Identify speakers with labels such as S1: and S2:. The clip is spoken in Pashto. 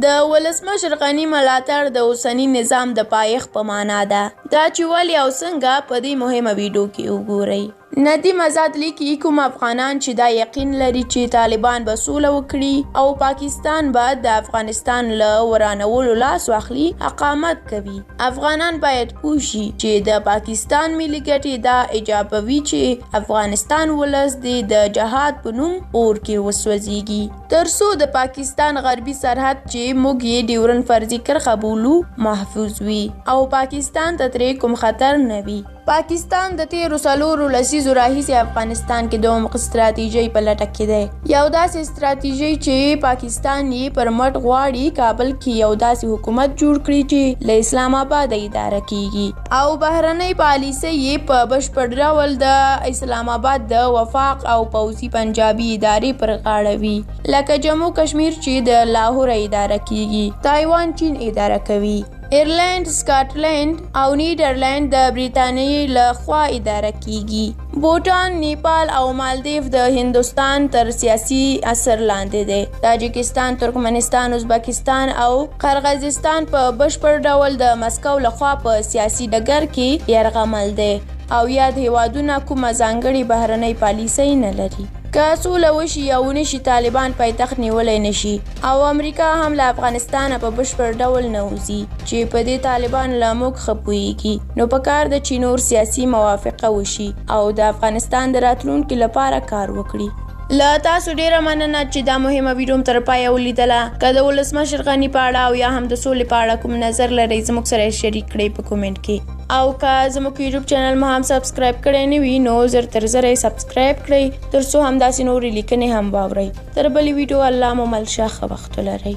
S1: د ولسمشر غني ملاتړ د اوسني نظام د پایښت په معنا ده. دا چې ولې او څنګه په دې مهمه ویډیو کې وګورئ. ندیم آزاد لیکي کوم افغانان چې دا یقین لري چې طالبان به سوله وکړي او پاکستان به د افغانستان له ورانولو لاس واخلي اقامت کوي. افغانان باید پوه شي چې د پاکستان ملي ګټې دا ایجابوي چې افغانستان ولس د جهاد په نوم اور کې وسوځيږي ترڅو د پاکستان غربي سرحد چې موږ یې ډیورن فرضي کرښه بولو محفوظ وي او پاکستان ته ترې کوم خطر نه وي. پاکستان د تیرو څلورو لسیزو راهیسې افغانستان کې د عمق ستراتیژۍ په لټه کې دی. یو داسې ستراتیژۍ چې پاکستان یې پر مټ غواړي کابل کې یو داسې حکومت جوړ کړي چې له اسلام آباد اداره کیږي او بهرنۍ پالیسۍ یې په بشپړ ډول د اسلام آباد د وفاق او پوځي پنجابي ادارې پر غاړه وي، لکه جموں کشمیر چې د لاهور اداره کیږي، تایوان چین اداره کوي، ایرلند، سکاټلند او نیدرلند د برېټانیې له خوا اداره کیږي. بوټان، نیپال او مالدیو د هندوستان تر سیاسي اثر لاندې دی. تاجکستان، ترکمنستان، ازبکستان او قرغیزستان په بشپړ ډول د مسکو له خوا په سیاسي ډګر کې یرغمل دی او یاد هیوادونه کومه ځانګړې بهرنۍ پالیسۍ نه لري. که سوله وشي یا ونشي طالبان پایتخت نیولی نشي او امریکا هم له افغانستانه په بشپړ ډول نه وځي چې په دې طالبان له موږ ښه پوهیږي. نو پکار ده چې نور سیاسي موافقه وشي او د افغانستان د راتلونکي لپاره کار وکړي. له تاسو ډیره مننه چې دا مهمه ویډیو تر پایه ولیدله. که د ولسمشر غني په اړه او یا هم د سولې په اړه کوم نظر لرئ زموږ سره شریک کړئ په کومنټ کې. او که زموږ یوټیوب چینل مو هم سبسکرایب کړی نه وي نو زر تر زره یې سبسکرایب کړئ ترڅو همداسې نورې لیکنې هم واورئ. تر بلې ویډیو الله مو مل شه، ښه وخت ولرئ.